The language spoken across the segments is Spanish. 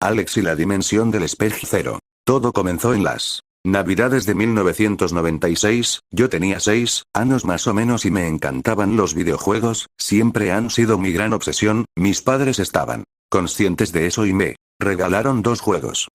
Alex y la dimensión del espejo cero. Todo comenzó en las Navidades de 1996, yo tenía 6 años más o menos y me encantaban los videojuegos, siempre han sido mi gran obsesión, mis padres estaban conscientes de eso y me regalaron 2 juegos.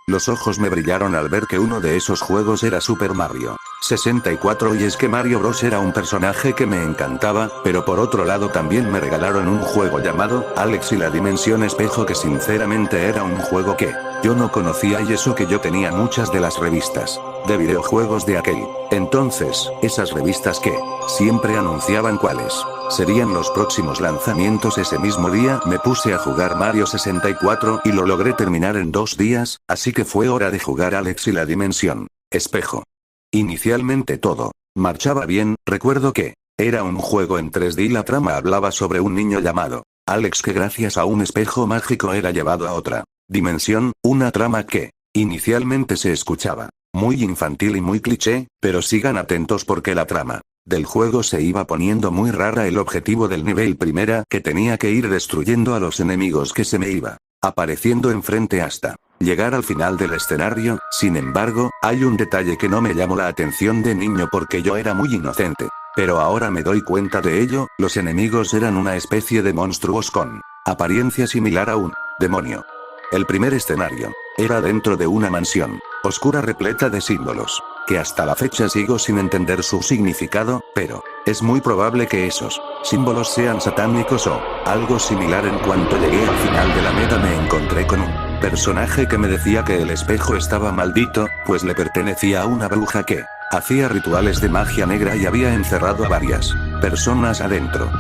Los ojos me brillaron al ver que uno de esos juegos era Super Mario 64 y es que Mario Bros era un personaje que me encantaba, pero por otro lado también me regalaron un juego llamado Alex y la dimensión espejo que sinceramente era un juego que yo no conocía y eso que yo tenía muchas de las revistas de videojuegos de aquel entonces, esas revistas que siempre anunciaban cuáles serían los próximos lanzamientos. Ese mismo día me puse a jugar Mario 64 y lo logré terminar en 2 días, así que fue hora de jugar Alex y la dimensión espejo. Inicialmente todo marchaba bien, recuerdo que era un juego en 3D y la trama hablaba sobre un niño llamado Alex que gracias a un espejo mágico era llevado a otra dimensión, una trama que inicialmente se escuchaba muy infantil y muy cliché, pero sigan atentos porque la trama del juego se iba poniendo muy rara. El objetivo del nivel primera que tenía que ir destruyendo a los enemigos que se me iba apareciendo enfrente hasta llegar al final del escenario. Sin embargo, hay un detalle que no me llamó la atención de niño porque yo era muy inocente. Pero ahora me doy cuenta de ello, los enemigos eran una especie de monstruos con apariencia similar a un demonio. El primer escenario era dentro de una mansión oscura repleta de símbolos, que hasta la fecha sigo sin entender su significado, pero es muy probable que esos símbolos sean satánicos o algo similar. En cuanto llegué al final de la meta me encontré con un personaje que me decía que el espejo estaba maldito, pues le pertenecía a una bruja que hacía rituales de magia negra y había encerrado a varias personas adentro.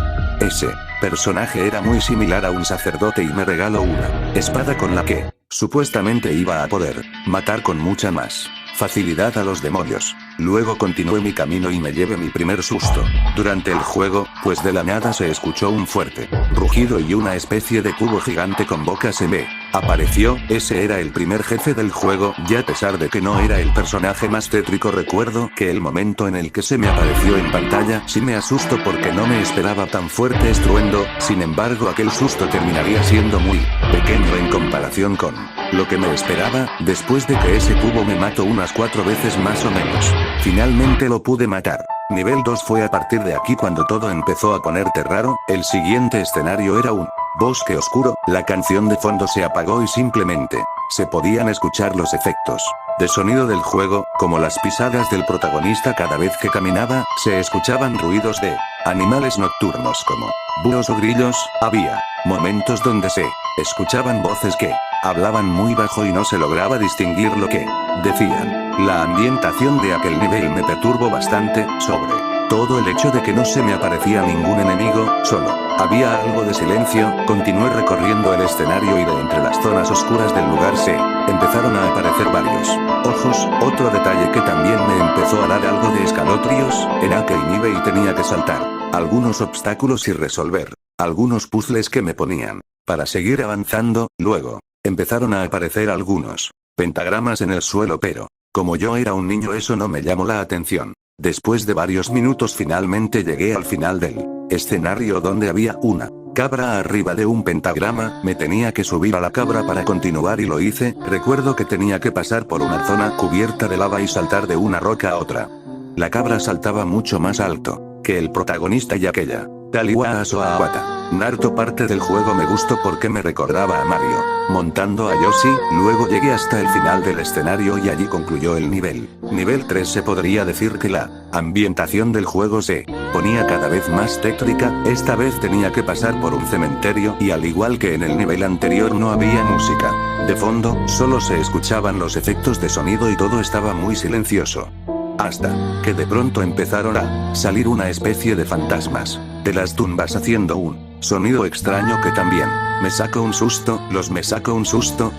Ese personaje era muy similar a un sacerdote y me regaló una espada con la que supuestamente iba a poder matar con mucha más facilidad a los demonios. Luego continué mi camino y me llevé mi primer susto durante el juego, pues de la nada se escuchó un fuerte rugido y una especie de cubo gigante con boca se me apareció. Ese era el primer jefe del juego, y a pesar de que no era el personaje más tétrico, recuerdo que el momento en el que se me apareció en pantalla sí me asustó porque no me esperaba tan fuerte estruendo. Sin embargo, aquel susto terminaría siendo muy pequeño en comparación con lo que me esperaba, después de que ese cubo me mató unas 4 veces más o menos. Finalmente lo pude matar. Nivel 2 fue a partir de aquí cuando todo empezó a ponerte raro. El siguiente escenario era un bosque oscuro, la canción de fondo se apagó y simplemente se podían escuchar los efectos de sonido del juego, como las pisadas del protagonista cada vez que caminaba. Se escuchaban ruidos de animales nocturnos como búhos o grillos. Había momentos donde se escuchaban voces que hablaban muy bajo y no se lograba distinguir lo que decían. La ambientación de aquel nivel me perturbó bastante, sobre todo el hecho de que no se me aparecía ningún enemigo, solo había algo de silencio. Continué recorriendo el escenario y de entre las zonas oscuras del lugar se empezaron a aparecer varios ojos. Otro detalle que también me empezó a dar algo de escalofríos, en aquel nivel tenía que saltar algunos obstáculos y resolver algunos puzzles que me ponían para seguir avanzando. Luego empezaron a aparecer algunos pentagramas en el suelo, pero como yo era un niño eso no me llamó la atención. Después de varios minutos finalmente llegué al final del escenario donde había una cabra arriba de un pentagrama. Me tenía que subir a la cabra para continuar y lo hice. Recuerdo que tenía que pasar por una zona cubierta de lava y saltar de una roca a otra. La cabra saltaba mucho más alto que el protagonista y aquella Taliwa Asoawata Naruto parte del juego me gustó porque me recordaba a Mario montando a Yoshi. Luego llegué hasta el final del escenario y allí concluyó el nivel. Nivel 3 se podría decir que la ambientación del juego se ponía cada vez más tétrica. Esta vez tenía que pasar por un cementerio y al igual que en el nivel anterior no había música de fondo, solo se escuchaban los efectos de sonido y todo estaba muy silencioso. Hasta que de pronto empezaron a salir una especie de fantasmas de las tumbas haciendo un sonido extraño que también me sacó un susto.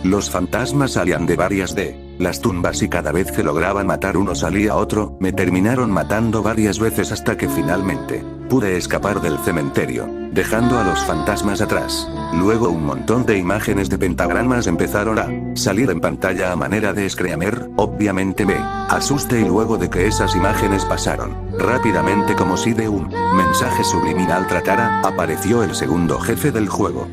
Los fantasmas salían de varias de las tumbas y cada vez que lograban matar uno salía otro. Me terminaron matando varias veces hasta que finalmente pude escapar del cementerio, dejando a los fantasmas atrás. Luego un montón de imágenes de pentagramas empezaron a salir en pantalla a manera de screamer. Obviamente me asusté y luego de que esas imágenes pasaron rápidamente como si de un mensaje subliminal tratara, apareció el segundo jefe del juego.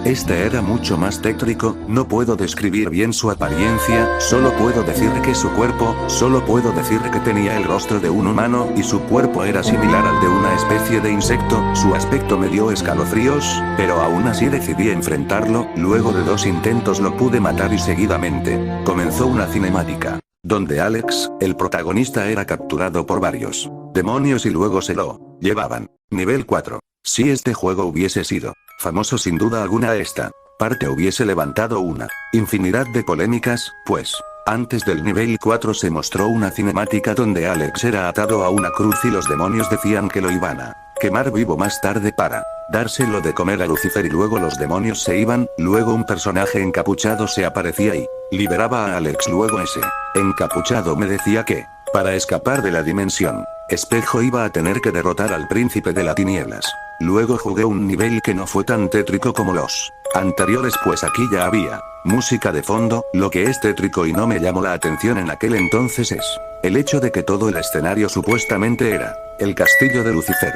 Este era mucho más tétrico, no puedo describir bien su apariencia, solo puedo decir que su cuerpo, solo puedo decir que tenía el rostro de un humano y su cuerpo era similar al de una especie de insecto, su aspecto me dio escalofríos, pero aún así decidí enfrentarlo, luego de 2 intentos lo pude matar y seguidamente, comenzó una cinemática, donde Alex, el protagonista era capturado por varios demonios y luego se lo llevaban. Nivel 4. Si este juego hubiese sido famoso sin duda alguna esta parte hubiese levantado una infinidad de polémicas, pues, antes del nivel 4 se mostró una cinemática donde Alex era atado a una cruz y los demonios decían que lo iban a quemar vivo más tarde para dárselo de comer a Lucifer y luego los demonios se iban, luego un personaje encapuchado se aparecía y liberaba a Alex, luego ese encapuchado me decía que, para escapar de la dimensión espejo iba a tener que derrotar al príncipe de las tinieblas. Luego jugué un nivel que no fue tan tétrico como los anteriores, pues aquí ya había música de fondo, lo que es tétrico y no me llamó la atención en aquel entonces es el hecho de que todo el escenario supuestamente era el castillo de Lucifer.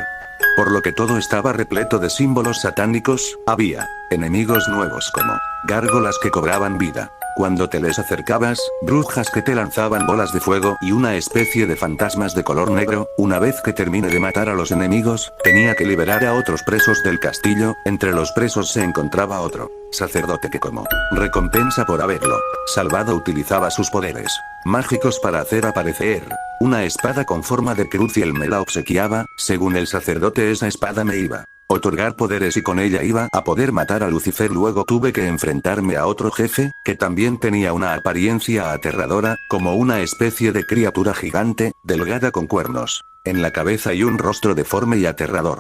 Por lo que todo estaba repleto de símbolos satánicos, había enemigos nuevos como gárgolas que cobraban vida cuando te les acercabas, brujas que te lanzaban bolas de fuego y una especie de fantasmas de color negro. Una vez que terminé de matar a los enemigos, tenía que liberar a otros presos del castillo, entre los presos se encontraba otro sacerdote que como recompensa por haberlo salvado utilizaba sus poderes mágicos para hacer aparecer una espada con forma de cruz y él me la obsequiaba, según el sacerdote esa espada me iba otorgar poderes y con ella iba a poder matar a Lucifer. Luego tuve que enfrentarme a otro jefe, que también tenía una apariencia aterradora, como una especie de criatura gigante, delgada con cuernos en la cabeza y un rostro deforme y aterrador.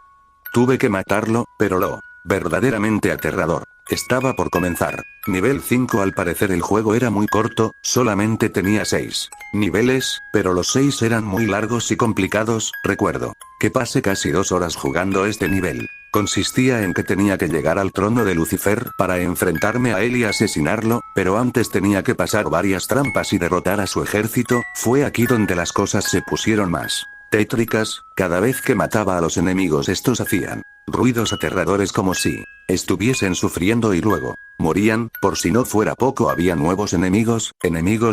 Tuve que matarlo, pero lo verdaderamente aterrador estaba por comenzar. Nivel 5. Al parecer el juego era muy corto, solamente tenía 6 niveles, pero los 6 eran muy largos y complicados. Recuerdo que pasé casi 2 horas jugando este nivel. Consistía en que tenía que llegar al trono de Lucifer para enfrentarme a él y asesinarlo, pero antes tenía que pasar varias trampas y derrotar a su ejército. Fue aquí donde las cosas se pusieron más tétricas. Cada vez que mataba a los enemigos estos hacían ruidos aterradores como si estuviesen sufriendo y luego morían. Por si no fuera poco, había nuevos enemigos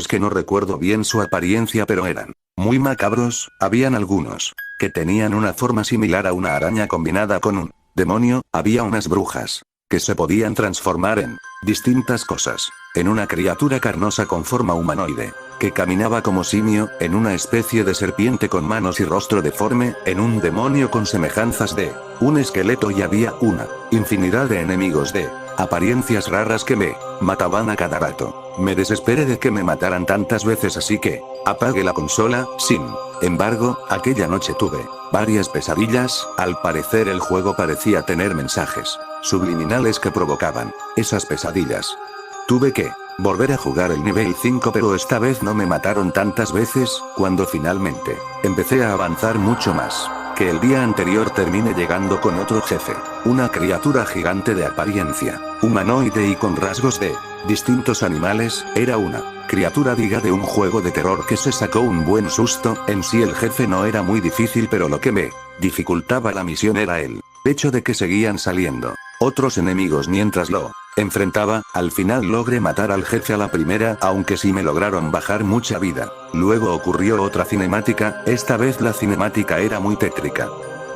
que no recuerdo bien su apariencia pero eran muy macabros. Habían algunos que tenían una forma similar a una araña combinada con un demonio, había unas brujas que se podían transformar en distintas cosas, en una criatura carnosa con forma humanoide, que caminaba como simio, en una especie de serpiente con manos y rostro deforme, en un demonio con semejanzas de un esqueleto y había una infinidad de enemigos de apariencias raras que me mataban a cada rato. Me desesperé de que me mataran tantas veces, así que apagué la consola. Sin embargo, aquella noche tuve varias pesadillas. Al parecer el juego parecía tener mensajes subliminales que provocaban esas pesadillas. Tuve que volver a jugar el nivel 5, pero esta vez no me mataron tantas veces. Cuando finalmente empecé a avanzar mucho más que el día anterior, terminé llegando con otro jefe, una criatura gigante de apariencia humanoide y con rasgos de distintos animales. Era una criatura diga de un juego de terror que se sacó un buen susto. En sí el jefe no era muy difícil, pero lo que me dificultaba la misión era el hecho de que seguían saliendo otros enemigos mientras lo enfrentaba. Al final logré matar al jefe a la primera, aunque sí me lograron bajar mucha vida. Luego ocurrió otra cinemática, esta vez la cinemática era muy tétrica.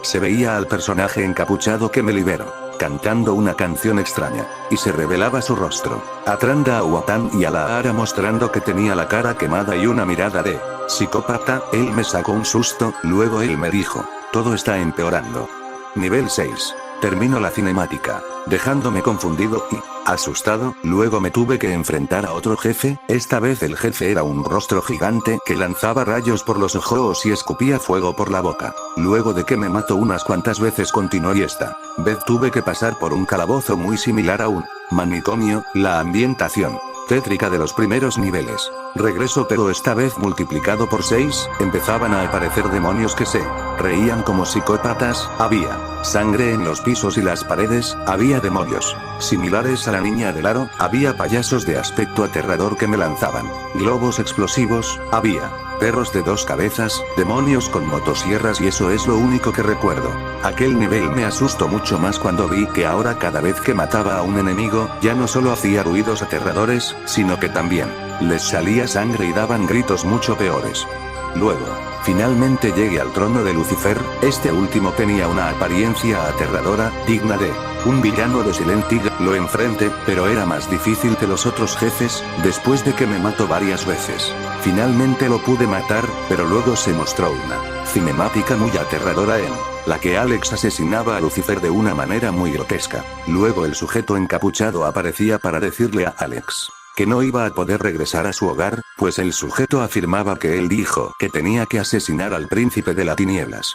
Se veía al personaje encapuchado que me liberó cantando una canción extraña, y se revelaba su rostro, Atranda a Watan y a la Ara, mostrando que tenía la cara quemada y una mirada de psicópata. Él me sacó un susto, luego él me dijo, todo está empeorando. Nivel 6. Terminó la cinemática, dejándome confundido y asustado. Luego me tuve que enfrentar a otro jefe. Esta vez el jefe era un rostro gigante que lanzaba rayos por los ojos y escupía fuego por la boca. Luego de que me mató unas cuantas veces, continuó y esta vez tuve que pasar por un calabozo muy similar a un manicomio. La ambientación tétrica de los primeros niveles regresó, pero esta vez multiplicado por 6. Empezaban a aparecer demonios que se reían como psicópatas. Había sangre en los pisos y las paredes, había demonios. Similares a la niña del aro, había payasos de aspecto aterrador que me lanzaban globos explosivos, había perros de 2 cabezas, demonios con motosierras y eso es lo único que recuerdo. Aquel nivel me asustó mucho más cuando vi que ahora cada vez que mataba a un enemigo, ya no solo hacía ruidos aterradores, sino que también les salía sangre y daban gritos mucho peores. Luego, finalmente llegué al trono de Lucifer. Este último tenía una apariencia aterradora, digna de un villano de Silent Hill. Lo enfrenté, pero era más difícil que los otros jefes, después de que me mató varias veces. Finalmente lo pude matar, pero luego se mostró una cinemática muy aterradora en la que Alex asesinaba a Lucifer de una manera muy grotesca. Luego el sujeto encapuchado aparecía para decirle a Alex que no iba a poder regresar a su hogar, pues el sujeto afirmaba que él dijo que tenía que asesinar al príncipe de las tinieblas.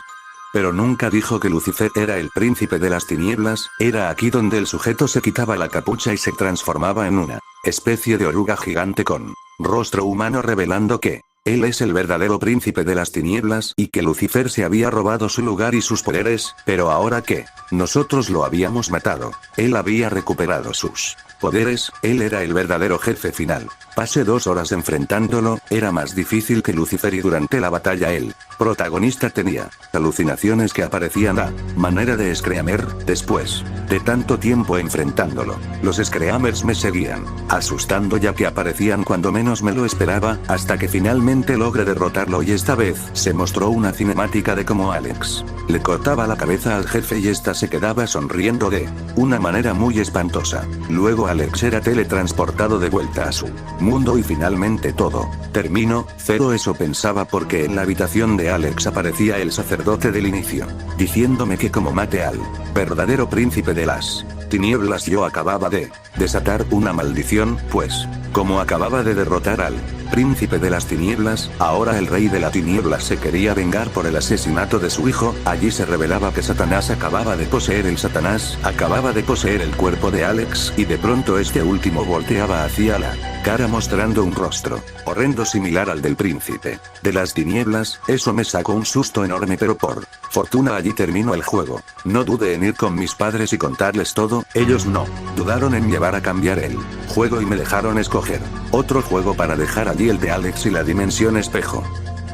Pero nunca dijo que Lucifer era el príncipe de las tinieblas. Era aquí donde el sujeto se quitaba la capucha y se transformaba en una especie de oruga gigante con rostro humano, revelando que él es el verdadero príncipe de las tinieblas y que Lucifer se había robado su lugar y sus poderes, pero ahora que nosotros lo habíamos matado, él había recuperado sus poderes. Él era el verdadero jefe final. Pasé 2 horas enfrentándolo, era más difícil que Lucifer y durante la batalla el protagonista tenía alucinaciones que aparecían a manera de Screamer. Después de tanto tiempo enfrentándolo, los Screamers me seguían asustando ya que aparecían cuando menos me lo esperaba, hasta que finalmente logré derrotarlo y esta vez se mostró una cinemática de cómo Alex le cortaba la cabeza al jefe y esta se quedaba sonriendo de una manera muy espantosa. Luego Alex era teletransportado de vuelta a su mundo y finalmente todo terminó. Eso pensaba porque en la habitación de Alex aparecía el sacerdote del inicio, diciéndome que como mate al verdadero príncipe de las tinieblas yo acababa de desatar una maldición, pues como acababa de derrotar al príncipe de las tinieblas, ahora el rey de la tiniebla se quería vengar por el asesinato de su hijo. Allí se revelaba que Satanás acababa de poseer el cuerpo de Alex y de pronto este último volteaba hacia la cara mostrando un rostro horrendo similar al del príncipe de las tinieblas. Eso me sacó un susto enorme, pero por fortuna allí terminó el juego. No dudé en ir con mis padres y contarles todo, ellos no dudaron en llevar a cambiar el juego y me dejaron escoger otro juego para dejar allí el de Alex y la dimensión espejo.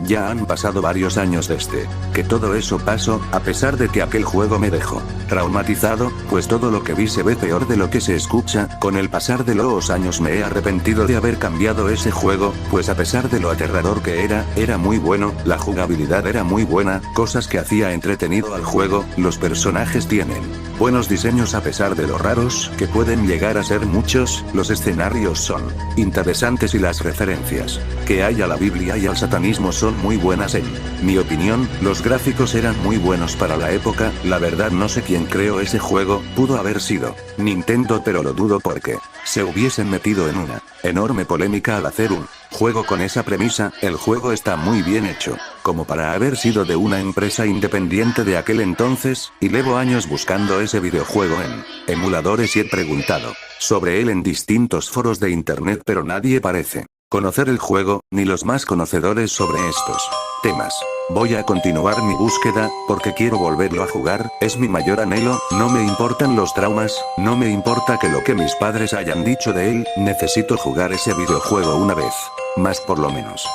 Ya han pasado varios años desde que todo eso pasó, a pesar de que aquel juego me dejó traumatizado, pues todo lo que vi se ve peor de lo que se escucha. Con el pasar de los años me he arrepentido de haber cambiado ese juego, pues a pesar de lo aterrador que era muy bueno, la jugabilidad era muy buena, cosas que hacía entretenido al juego, los personajes tienen buenos diseños a pesar de lo raros que pueden llegar a ser muchos, los escenarios son interesantes y las referencias que hay a la Biblia y al satanismo son muy buenas en mi opinión. Los gráficos eran muy buenos para la época. La verdad no sé quién creó ese juego, pudo haber sido Nintendo, pero lo dudo porque se hubiesen metido en una enorme polémica al hacer un juego con esa premisa. El juego está muy bien hecho, como para haber sido de una empresa independiente de aquel entonces, y llevo años buscando ese videojuego en emuladores y he preguntado sobre él en distintos foros de internet, pero nadie parece conocer el juego, ni los más conocedores sobre estos temas. Voy a continuar mi búsqueda, porque quiero volverlo a jugar, es mi mayor anhelo. No me importan los traumas, no me importa que lo que mis padres hayan dicho de él, necesito jugar ese videojuego una vez más por lo menos.